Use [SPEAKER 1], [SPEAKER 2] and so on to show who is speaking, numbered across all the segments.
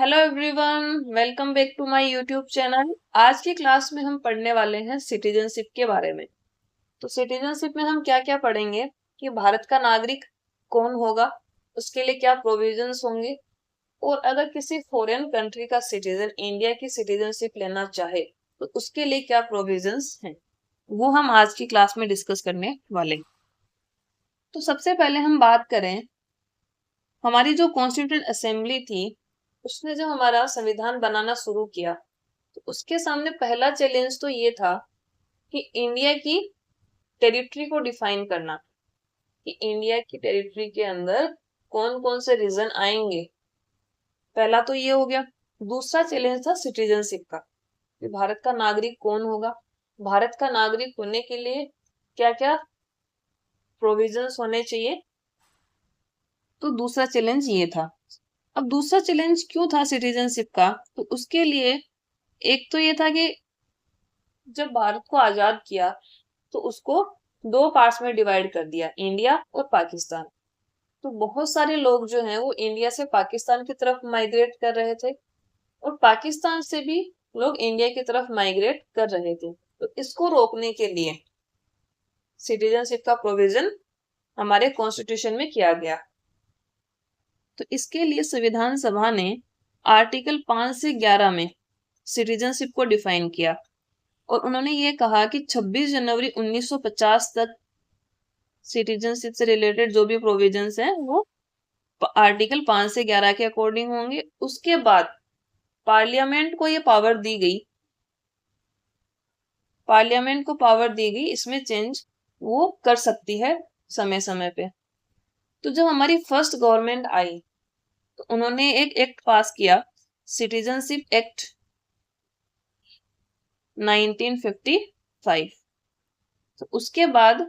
[SPEAKER 1] Hello everyone, welcome back to my YouTube channel. आज की class में हम पढ़ने वाले हैं सिटीजनशिप के बारे में। तो सिटीजनशिप में हम क्या क्या पढ़ेंगे कि भारत का नागरिक कौन होगा, उसके लिए क्या प्रोविजंस होंगे, और अगर किसी फॉरेन कंट्री का सिटीजन इंडिया की सिटीजनशिप लेना चाहे तो उसके लिए क्या प्रोविजंस हैं, वो हम आज की क्लास में डिस्कस करने वाले हैं। तो सबसे पहले हम बात करें, हमारी जो कॉन्स्टिट्यूंट असेंबली थी उसने जब हमारा संविधान बनाना शुरू किया तो उसके सामने पहला चैलेंज तो ये था कि इंडिया की टेरिटरी को डिफाइन करना, कि इंडिया की टेरिटरी के अंदर कौन कौन से रीजन आएंगे। पहला तो ये हो गया। दूसरा चैलेंज था सिटीजनशिप का, कि भारत का नागरिक कौन होगा, भारत का नागरिक होने के लिए क्या क्या प्रोविजंस होने चाहिए। तो दूसरा चैलेंज ये था। अब दूसरा चैलेंज क्यों था सिटीजनशिप का, तो उसके लिए एक तो ये था कि जब भारत को आजाद किया तो उसको दो पार्ट्स में डिवाइड कर दिया, इंडिया और पाकिस्तान। तो बहुत सारे लोग जो हैं वो इंडिया से पाकिस्तान की तरफ माइग्रेट कर रहे थे और पाकिस्तान से भी लोग इंडिया की तरफ माइग्रेट कर रहे थे। तो इसको रोकने के लिए सिटीजनशिप का प्रोविजन हमारे कॉन्स्टिट्यूशन में किया गया। तो इसके लिए संविधान सभा ने आर्टिकल 5 से 11 में सिटीजनशिप को डिफाइन किया और उन्होंने ये कहा कि 26 जनवरी 1950 तक सिटीजनशिप से रिलेटेड जो भी प्रोविजंस हैं वो आर्टिकल 5 से 11 के अकॉर्डिंग होंगे। उसके बाद पार्लियामेंट को ये पावर दी गई, पार्लियामेंट को पावर दी गई इसमें चेंज वो कर सकती है समय समय पे। तो जब हमारी फर्स्ट गवर्नमेंट आई तो उन्होंने एक एक्ट पास किया, सिटीजनशिप एक्ट 1955। तो उसके बाद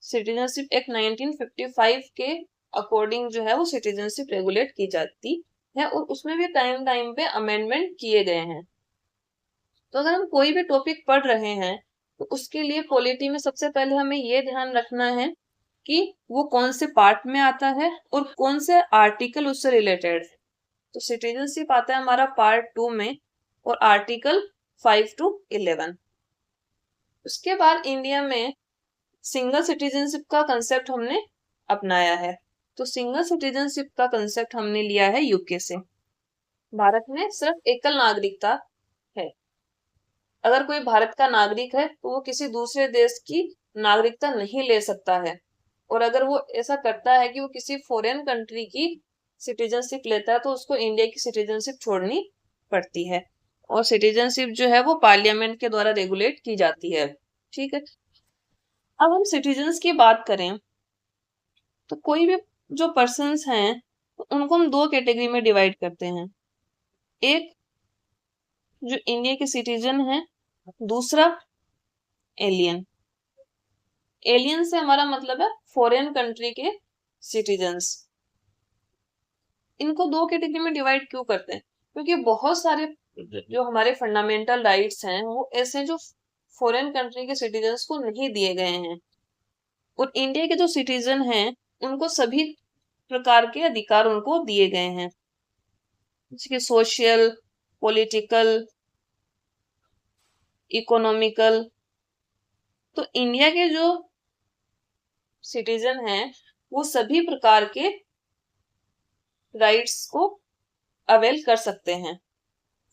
[SPEAKER 1] सिटीजनशिप एक्ट 1955 के अकॉर्डिंग जो है वो सिटीजनशिप रेगुलेट की जाती है और उसमें भी टाइम टाइम पे अमेंडमेंट किए गए हैं। तो अगर हम कोई भी टॉपिक पढ़ रहे हैं तो उसके लिए पॉलिटी में सबसे पहले हमें ये ध्यान रखना है कि वो कौन से पार्ट में आता है और कौन से आर्टिकल उससे रिलेटेड है। तो सिटीजनशिप आता है हमारा पार्ट 2 में और आर्टिकल 5 to 11। उसके बाद इंडिया में सिंगल सिटीजनशिप का कंसेप्ट हमने अपनाया है। तो सिंगल सिटीजनशिप का कंसेप्ट हमने लिया है यूके से। भारत में सिर्फ एकल नागरिकता है। अगर कोई भारत का नागरिक है तो वो किसी दूसरे देश की नागरिकता नहीं ले सकता है, और अगर वो ऐसा करता है कि वो किसी फॉरेन कंट्री की सिटीजनशिप लेता है तो उसको इंडिया की सिटीजनशिप छोड़नी पड़ती है और सिटीजनशिप जो है वो पार्लियामेंट के द्वारा रेगुलेट की जाती है। ठीक है। अब हम सिटीजन्स की बात करें तो कोई भी जो पर्सन्स हैं तो उनको हम दो कैटेगरी में डिवाइड करते हैं। एक जो इंडिया के सिटीजन है, दूसरा एलियन। एलियन से हमारा मतलब है फॉरेन कंट्री के सिटीजन्स। इनको दो कैटेगरी में डिवाइड क्यों करते हैं, क्योंकि बहुत सारे जो हमारे फंडामेंटल राइट्स हैं वो ऐसे जो फॉरेन कंट्री के सिटीजन्स को नहीं दिए गए हैं, और इंडिया के जो सिटीजन हैं उनको सभी प्रकार के अधिकार उनको दिए गए हैं, जैसे कि सोशल, पॉलिटिकल, इकोनॉमिकल। तो इंडिया के जो सिटीजन हैं वो सभी प्रकार के राइट्स को अवेल कर सकते हैं।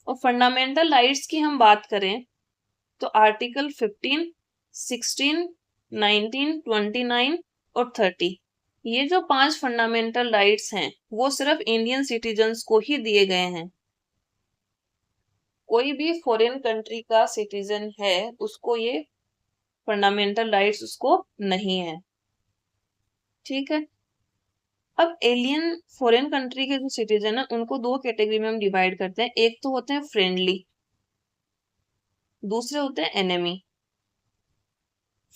[SPEAKER 1] और फंडामेंटल राइट्स की हम बात करें तो आर्टिकल 15, 16, 19, 29 और 30, ये जो 5 फंडामेंटल राइट्स हैं वो सिर्फ इंडियन सिटीजन्स को ही दिए गए हैं। कोई भी फॉरेन कंट्री का सिटीजन है उसको ये फंडामेंटल राइट्स उसको नहीं है। ठीक है। अब एलियन फॉरेन कंट्री के जो सिटीजन है उनको दो कैटेगरी में हम डिवाइड करते हैं। एक तो होते हैं फ्रेंडली, दूसरे होते हैं एनिमी।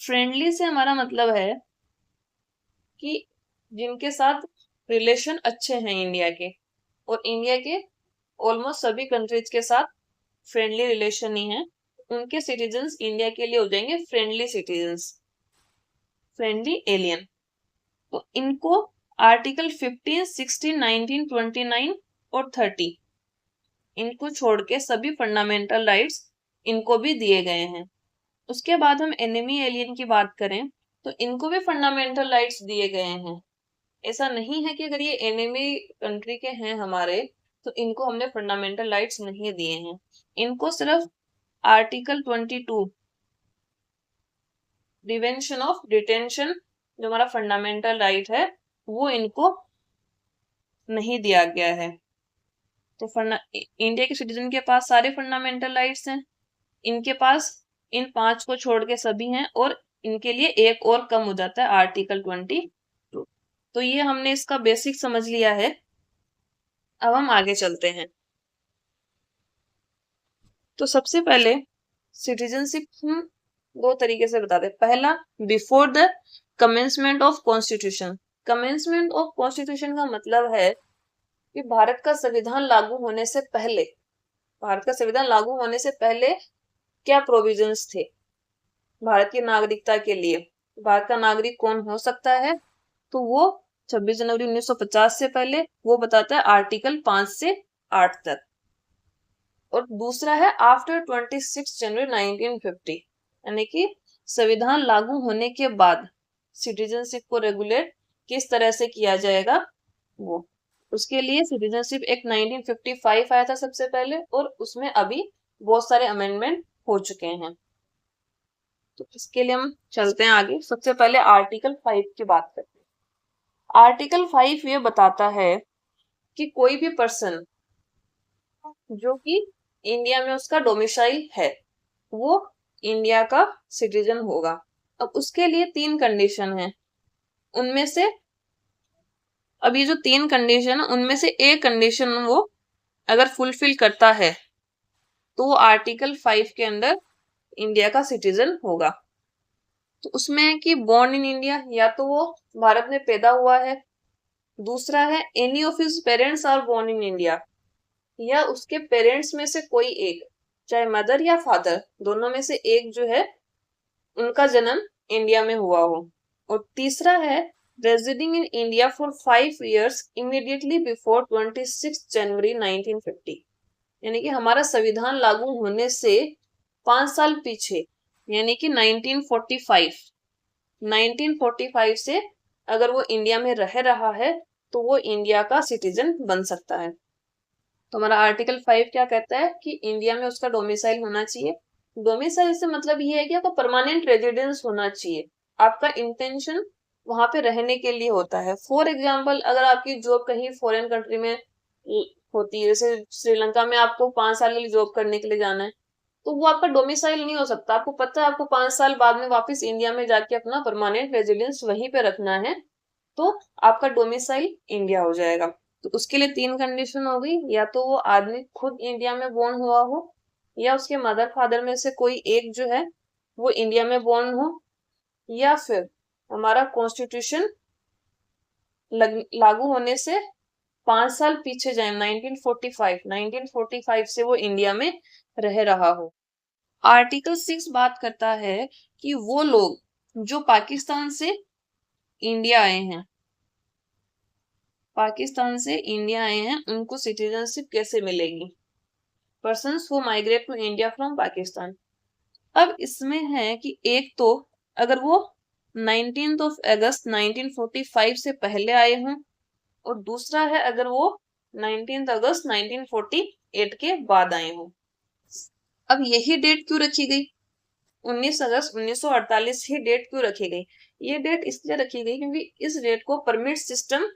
[SPEAKER 1] फ्रेंडली से हमारा मतलब है कि जिनके साथ रिलेशन अच्छे हैं इंडिया के, और इंडिया के ऑलमोस्ट सभी कंट्रीज के साथ फ्रेंडली रिलेशन ही है, उनके सिटीजन्स इंडिया के लिए हो जाएंगे फ्रेंडली सिटीजन्स, फ्रेंडली एलियन। तो इनको आर्टिकल 15, 16, 19, 29 और 30 इनको छोड़ के सभी फंडामेंटल राइट्स इनको भी दिए गए हैं। उसके बाद हम एनिमी एलियन की बात करें तो इनको भी फंडामेंटल राइट्स दिए गए हैं। ऐसा नहीं है कि अगर ये एनिमी कंट्री के हैं हमारे तो इनको हमने फंडामेंटल राइट्स नहीं दिए हैं। इनको सिर्फ आर्टिकल 22 प्रिवेंशन ऑफ डिटेंशन जो हमारा फंडामेंटल राइट है वो इनको नहीं दिया गया है। तो इंडिया के सिटीजन के पास सारे फंडामेंटल राइट्स हैं, इनके पास इन 5 को छोड़ के सभी हैं और इनके लिए एक और कम हो जाता है आर्टिकल 22। तो ये हमने इसका बेसिक समझ लिया है। अब हम आगे चलते हैं। तो सबसे पहले सिटीजनशिप हम 2 तरीके से बताते हैं। पहला, before the commencement of constitution. Commencement of constitution का मतलब है कि भारत का संविधान लागू होने से पहले, भारत का संविधान लागू होने से पहले क्या प्रोविजंस थे भारत की नागरिकता के लिए। भारत का नागरिक कौन हो सकता है, तो वो 26 जनवरी 1950 से पहले वो बताता है आर्टिकल 5 से 8 तक। और दूसरा है आफ्टर 26 जनवरी 1950, यानी कि संविधान लागू होने के बाद सिटीजनशिप को रेगुलेट किस तरह से किया जाएगा वो। उसके लिए सिटीजनशिप एक्ट 1955 आया था सबसे पहले और उसमें अभी बहुत सारे अमेंडमेंट हो चुके हैं। तो इसके लिए हम चलते हैं आगे। सबसे पहले आर्टिकल 5 की बात करते हैं। आर्टिकल 5 ये बताता है कि कोई भी पर्सन जो कि इंडिया में उसका डोमिसाइल है वो इंडिया का सिटीजन होगा। अब उसके लिए 3 कंडीशन है। उनमें से अब ये जो 3 कंडीशन है उनमें से एक कंडीशन वो अगर फुलफिल करता है तो वो आर्टिकल 5 के अंदर इंडिया का सिटीजन होगा। तो उसमें है कि बॉर्न इन इंडिया, या तो वो भारत में पैदा हुआ है। दूसरा है any of his parents are born in India, या उसके पेरेंट्स में से कोई एक, चाहे मदर या फादर, दोनों में से एक जो है उनका जन्म इंडिया में हुआ हो। और तीसरा है residing in India for 5 years immediately before 26 जनवरी 1950, यानी कि हमारा संविधान लागू होने से 5 साल पीछे, यानी कि 1945 से अगर वो इंडिया में रह रहा है तो वो इंडिया का सिटीजन बन सकता है। तो हमारा आर्टिकल 5 क्या कहता है कि इंडिया में उसका डोमिसाइल होना चाहिए। डोमिसाइल से मतलब ये है कि आपका परमानेंट रेजिडेंस होना चाहिए, आपका इंटेंशन वहां पे रहने के लिए होता है। फॉर एग्जाम्पल, अगर आपकी जॉब कहीं फॉरेन कंट्री में होती है, जैसे श्रीलंका में आपको 5 साल के लिए जॉब करने के लिए जाना है, तो वो आपका डोमिसाइल नहीं हो सकता। आपको पता है आपको 5 साल बाद में वापस इंडिया में जाके अपना परमानेंट रेजिडेंस वहीं पे रखना है, तो आपका डोमिसाइल इंडिया हो जाएगा। तो उसके लिए 3 कंडीशन हो गई, या तो वो आदमी खुद इंडिया में बोर्न हुआ हो, या उसके मदर फादर में से कोई एक जो है वो इंडिया में बोर्न हो, या फिर हमारा कॉन्स्टिट्यूशन लागू होने से 5 साल पीछे जाए, 1945 से वो इंडिया में रह रहा हो। आर्टिकल 6 बात करता है कि वो लोग जो पाकिस्तान से इंडिया आए हैं, पाकिस्तान से इंडिया आए हैं, उनको सिटीजनशिप कैसे मिलेगी। Persons who migrate to India from Pakistan. अब इसमें है कि एक तो अगर वो 19 अगस्त 1945 से पहले आए हों, और दूसरा है अगर वो 19 अगस्त 1948 के बाद आए हों। अब यही डेट क्यों रखी गई, 19 अगस्त 1948 ही डेट क्यों रखी गई। ये डेट इसलिए रखी गई क्योंकि इस डेट को परमिट सिस्टम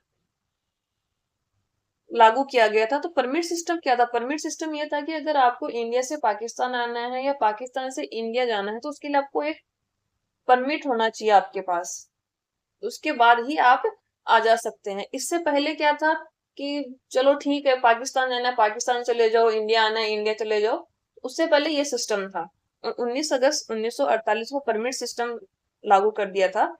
[SPEAKER 1] लागू किया गया था। तो परमिट सिस्टम क्या था, परमिट सिस्टम ये था कि अगर आपको इंडिया से पाकिस्तान आना है या पाकिस्तान से इंडिया जाना है तो उसके लिए आपको एक परमिट होना चाहिए आपके पास, उसके बाद ही आप आ जा सकते हैं। इससे पहले क्या था कि चलो ठीक है पाकिस्तान जाना है पाकिस्तान चले जाओ, इंडिया आना है इंडिया चले जाओ, उससे पहले ये सिस्टम था। और 19 अगस्त 1948 को परमिट सिस्टम लागू कर दिया था।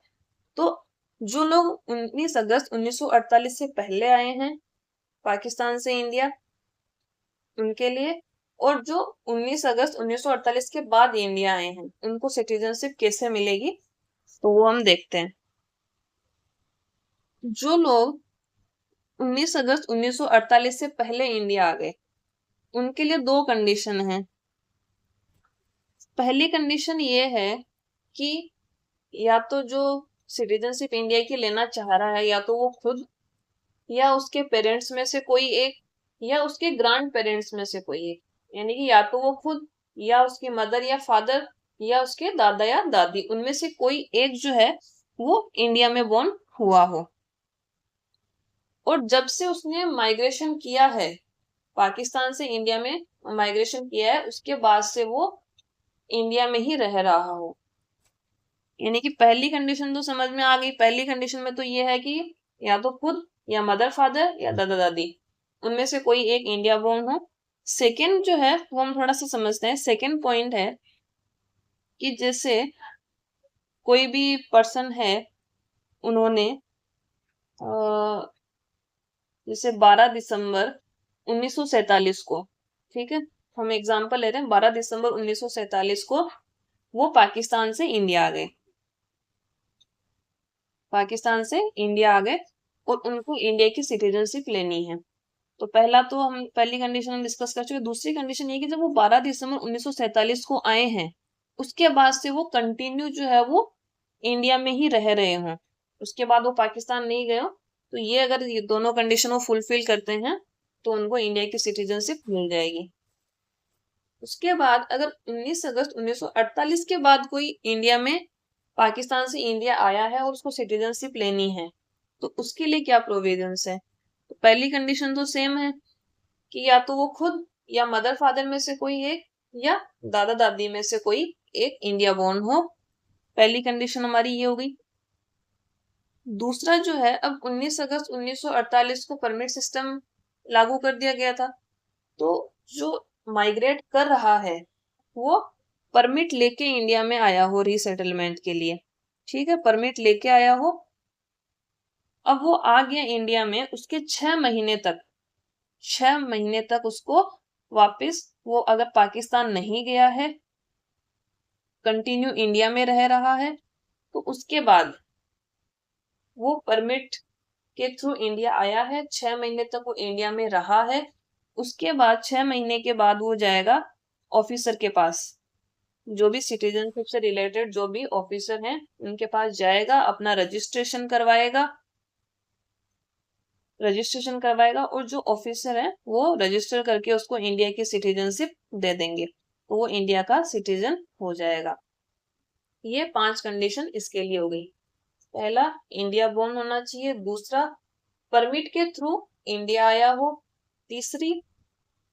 [SPEAKER 1] तो जो लोग 19 अगस्त 1948 से पहले आए हैं पाकिस्तान से इंडिया, उनके लिए, और जो 19 अगस्त 1948 के बाद इंडिया आए हैं उनको सिटीजनशिप कैसे मिलेगी, तो वो हम देखते हैं। जो लोग 19 अगस्त 1948 से पहले इंडिया आ गए उनके लिए दो कंडीशन है। पहली कंडीशन ये है कि या तो जो सिटीजनशिप इंडिया की लेना चाह रहा है, या तो वो खुद या उसके पेरेंट्स में से कोई एक, या उसके ग्रैंड पेरेंट्स में से कोई एक, यानी कि या तो वो खुद या उसकी मदर या फादर या उसके दादा या दादी, उनमें से कोई एक जो है वो इंडिया में बोर्न हुआ हो। और जब से उसने माइग्रेशन किया है, पाकिस्तान से इंडिया में माइग्रेशन किया है, उसके बाद से वो इंडिया में ही रह रहा हो। यानी कि पहली कंडीशन तो समझ में आ गई। पहली कंडीशन में तो ये है कि या तो खुद या मदर फादर या दादा दादी, उनमें से कोई एक इंडिया बोर्न हो। सेकंड जो है वो हम थोड़ा सा समझते हैं। सेकंड पॉइंट है कि जैसे कोई भी पर्सन है, उन्होंने जैसे 12 दिसंबर 1947 को, ठीक है, हम एग्जांपल ले रहे हैं, 12 दिसंबर 1947 को वो पाकिस्तान से इंडिया आ गए, पाकिस्तान से इंडिया आ गए और उनको इंडिया की सिटीजनशिप लेनी है। तो पहला तो हम पहली कंडीशन हम डिस्कस कर चुके। दूसरी कंडीशन ये कि जब वो 12 दिसंबर 1947 को आए हैं, उसके बाद से वो कंटिन्यू जो है वो इंडिया में ही रह रहे हों, उसके बाद वो पाकिस्तान नहीं गए हो, तो ये अगर ये दोनों कंडीशन वो फुलफिल करते हैं तो उनको इंडिया की सिटीजनशिप मिल जाएगी। उसके बाद अगर 19 अगस्त 1948 के बाद कोई इंडिया में, पाकिस्तान से इंडिया आया है और उसको सिटीजनशिप लेनी है, तो उसके लिए क्या प्रोविजंस है? तो पहली कंडीशन तो सेम है कि या तो वो खुद या मदर फादर में से कोई एक या दादा दादी में से कोई एक इंडिया बोर्न हो। पहली कंडीशन हमारी ये हो गई। दूसरा जो है, अब 19 अगस्त 1948 को परमिट सिस्टम लागू कर दिया गया था, तो जो माइग्रेट कर रहा है वो परमिट लेके इंडिया में आया हो रीसेटलमेंट के लिए, ठीक है, परमिट लेके आया हो। अब वो आ गया इंडिया में, उसके 6 महीने तक, 6 महीने तक उसको वापस, वो अगर पाकिस्तान नहीं गया है, कंटिन्यू इंडिया में रह रहा है, तो उसके बाद वो परमिट के थ्रू इंडिया आया है, 6 महीने तक वो इंडिया में रहा है। उसके बाद 6 महीने के बाद वो जाएगा ऑफिसर के पास, जो भी सिटीजनशिप से रिलेटेड जो भी ऑफिसर हैं उनके पास जाएगा, अपना रजिस्ट्रेशन करवाएगा और जो ऑफिसर है वो रजिस्टर करके उसको इंडिया की सिटीजनशिप दे देंगे, तो वो इंडिया का सिटीजन हो जाएगा। ये 5 कंडीशन इसके लिए हो गई। पहला, इंडिया बोर्न होना चाहिए। दूसरा, परमिट के थ्रू इंडिया आया हो। तीसरी,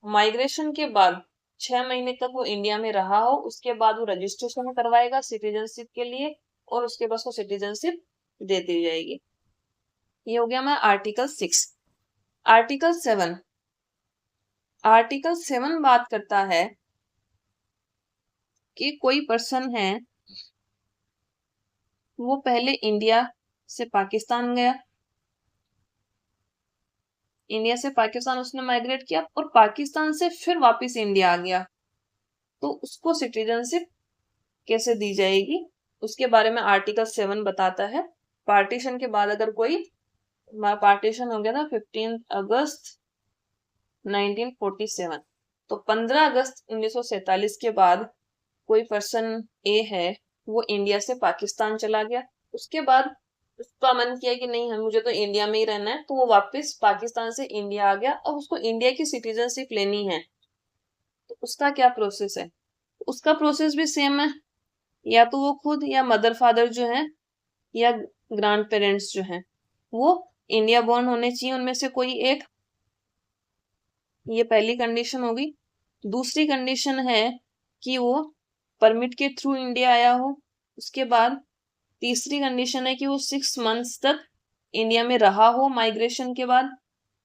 [SPEAKER 1] माइग्रेशन के बाद 6 महीने तक वो इंडिया में रहा हो, उसके बाद वो रजिस्ट्रेशन करवाएगा सिटीजनशिप के लिए और उसके बाद उसको सिटीजनशिप दे दी जाएगी। ये हो गया हमारा आर्टिकल 6। आर्टिकल 7, आर्टिकल 7 बात करता है कि कोई पर्सन है, वो पहले इंडिया से पाकिस्तान गया, इंडिया से पाकिस्तान उसने माइग्रेट किया और पाकिस्तान से फिर वापस इंडिया आ गया, तो उसको सिटीजनशिप कैसे दी जाएगी, उसके बारे में आर्टिकल 7 बताता है। पार्टीशन के बाद अगर कोई, पार्टीशन हो गया था 15 अगस्त 1947, तो 15 अगस्त 1947 के बाद कोई पर्सन ए है, वो इंडिया से पाकिस्तान चला गया, उसके बाद उसका मन किया कि नहीं, हम मुझे तो इंडिया में ही रहना है, तो वो वापस पाकिस्तान से इंडिया आ गया और उसको इंडिया की सिटीजनशिप लेनी है, तो उसका क्या प्रोसेस है? उसका प्रोसेस भी सेम है, या तो वो खुद या मदर फादर जो है या ग्रैंड पेरेंट्स जो हैं वो इंडिया बोर्न होने चाहिए, उनमें से कोई एक। ये पहली कंडीशन होगी। दूसरी कंडीशन है कि वो परमिट के थ्रू इंडिया आया हो। उसके बाद तीसरी कंडीशन है कि वो 6 मंथ्स तक इंडिया में रहा हो माइग्रेशन के बाद,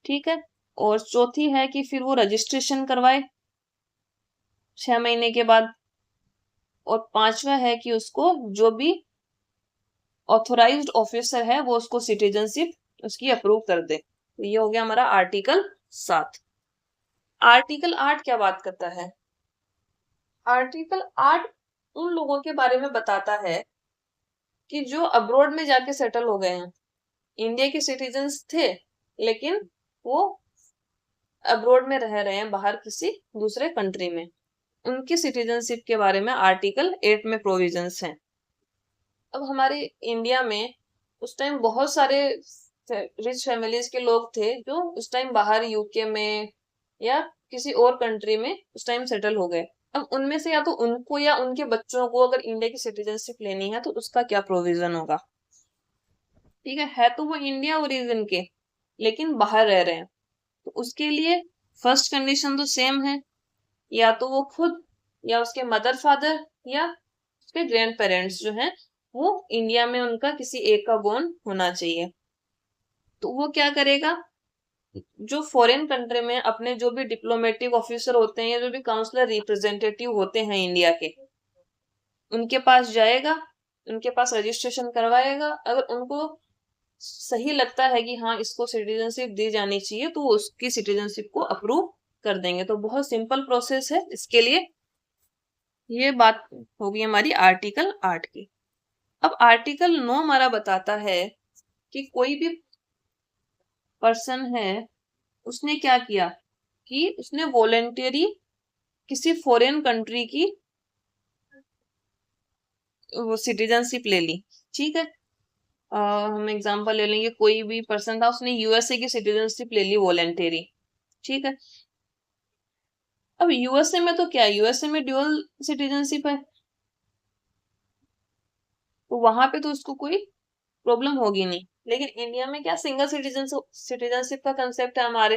[SPEAKER 1] ठीक है। और चौथी है कि फिर वो रजिस्ट्रेशन करवाए 6 महीने के बाद। और पांचवा है कि उसको जो भी ऑथोराइज्ड ऑफिसर है वो उसको सिटीजनशिप उसकी अप्रूव कर दे। तो ये हो गया हमारा आर्टिकल 7। आर्टिकल 8 क्या बात करता है? आर्टिकल 8 उन लोगों के बारे में बताता है कि जो अब्रॉड में जाके सेटल हो गए हैं, इंडिया के सिटीजन्स थे लेकिन वो अब्रोड में रह रहे हैं, बाहर किसी दूसरे कंट्री में, उनकी सिटीजनशिप के बारे में आर्टिकल 8 में प्रोविजंस हैं। अब हमारे इंडिया में उस टाइम बहुत सारे रिच फैमिलीज के लोग थे जो उस टाइम बाहर यूके में या किसी और कंट्री में उस टाइम सेटल हो गए। अब उनमें से या तो उनको या उनके बच्चों को अगर इंडिया की सिटीजनशिप लेनी है तो उसका क्या प्रोविजन होगा। ठीक है तो वो इंडिया ओरिजिन के लेकिन बाहर रह रहे हैं, तो उसके लिए फर्स्ट कंडीशन तो सेम है, या तो वो खुद या उसके मदर फादर या उसके ग्रैंड पेरेंट्स जो हैं वो इंडिया में उनका किसी एक का बोर्न होना चाहिए। तो वो क्या करेगा, जो फॉरेन कंट्री में अपने जो भी डिप्लोमेटिक ऑफिसर होते हैं या जो भी काउंसलर रिप्रेजेंटेटिव होते हैं इंडिया के, उनके पास जाएगा, उनके पास रजिस्ट्रेशन करवाएगा। अगर उनको सही लगता है कि हाँ इसको सिटीजनशिप दी जानी चाहिए तो वो उसकी सिटीजनशिप को अप्रूव कर देंगे। तो बहुत सिंपल प्रोसेस है इसके लिए। ये बात होगी हमारी आर्टिकल 8 की। अब आर्टिकल 9 हमारा बताता है कि कोई भी पर्सन है उसने क्या किया कि उसने वॉलेंटरी किसी फॉरेन कंट्री की वो सिटीजनशिप ले ली। ठीक है हम एग्जांपल ले लेंगे, कोई भी पर्सन था उसने यूएसए की सिटीजनशिप ले ली वॉलेंटरी। ठीक है अब यूएसए में तो क्या है, यूएसए में ड्यूअल सिटीजनशिप है तो वहां पे तो उसको कोई प्रॉब्लम होगी नहीं। लेकिन इंडिया में क्या सिंगल सिटीजनशिप का कंसेप्ट है हमारे,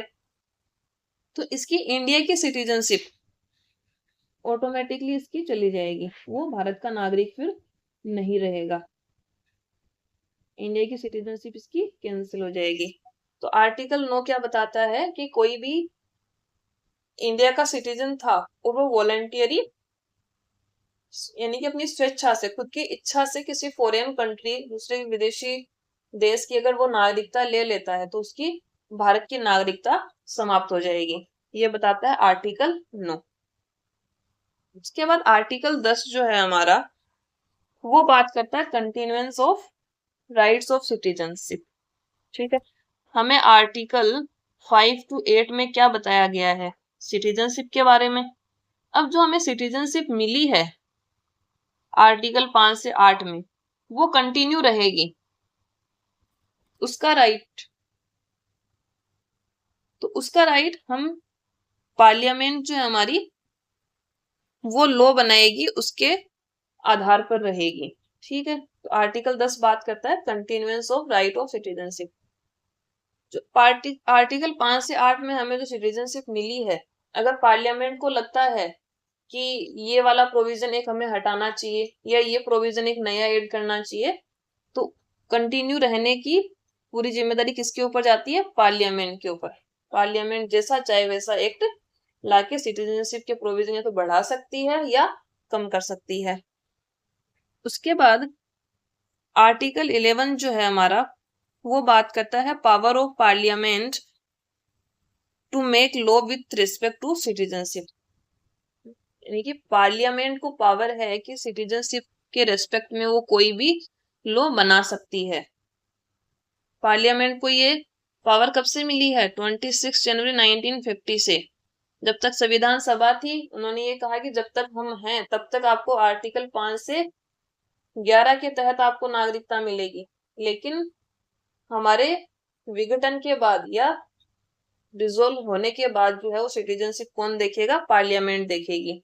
[SPEAKER 1] तो इसकी इंडिया की सिटीजनशिप ऑटोमेटिकली इसकी चली जाएगी, वो भारत का नागरिक फिर नहीं रहेगा, इंडिया की सिटीजनशिप इसकी कैंसिल हो जाएगी। तो आर्टिकल 9 क्या बताता है कि कोई भी इंडिया का सिटीजन था और वो वॉलंटियरी यानी कि अपनी स्वेच्छा से खुद की इच्छा से किसी फॉरेन कंट्री दूसरे विदेशी देश की अगर वो नागरिकता ले लेता है तो उसकी भारत की नागरिकता समाप्त हो जाएगी। ये बताता है आर्टिकल 9। उसके बाद आर्टिकल 10 जो है हमारा वो बात करता है continuance of rights of citizenship. ठीक है हमें आर्टिकल 5 to 8 में क्या बताया गया है सिटीजनशिप के बारे में। अब जो हमें सिटीजनशिप मिली है आर्टिकल 5 से 8 में वो कंटिन्यू रहेगी, उसका राइट तो उसका राइट हम पार्लियामेंट जो है हमारी वो लॉ बनाएगी उसके आधार पर रहेगी। ठीक है तो आर्टिकल 10 बात करता है continuance of right of citizenship. जो आर्टिकल 5 से 8 में हमें जो सिटीजनशिप मिली है, अगर पार्लियामेंट को लगता है कि ये वाला प्रोविजन एक हमें हटाना चाहिए या ये प्रोविजन एक नया ऐड करना चाहिए, तो कंटिन्यू रहने की पूरी जिम्मेदारी किसके ऊपर जाती है, पार्लियामेंट के ऊपर। पार्लियामेंट जैसा चाहे वैसा एक्ट लाके सिटीजनशिप के प्रोविजन या तो बढ़ा सकती है या कम कर सकती है। उसके बाद आर्टिकल 11 जो है हमारा वो बात करता है power of parliament to make law with respect to citizenship. यानी कि पार्लियामेंट को पावर है कि सिटीजनशिप के रेस्पेक्ट में वो कोई भी लॉ बना सकती है। पार्लियामेंट को ये पावर कब से मिली है, 26 जनवरी 1950 से। जब तक संविधान सभा थी उन्होंने ये कहा कि जब तक हम हैं तब तक आपको आर्टिकल 5 से 11 के तहत आपको नागरिकता मिलेगी, लेकिन हमारे विघटन के बाद या डिसॉल्व होने के बाद जो है वो सिटीजनशिप कौन देखेगा, पार्लियामेंट देखेगी।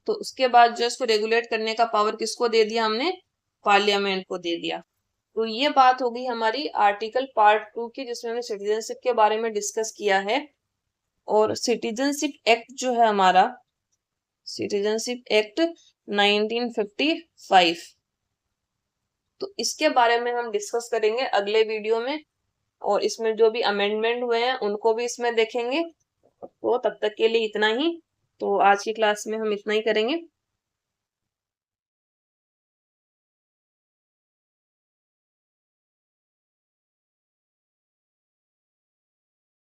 [SPEAKER 1] तो उसके बाद जो इसको रेगुलेट करने का पावर किसको दे दिया हमने, पार्लियामेंट को दे दिया। तो ये बात होगी हमारी आर्टिकल पार्ट 2 की जिसमें हमने सिटीजनशिप के बारे में डिस्कस किया है। और सिटीजनशिप एक्ट जो है हमारा सिटीजनशिप एक्ट 1955, तो इसके बारे में हम डिस्कस करेंगे अगले वीडियो में, और इसमें जो भी अमेंडमेंट हुए हैं उनको भी इसमें देखेंगे। तो तब तक के लिए इतना ही। तो आज की क्लास में हम इतना ही करेंगे।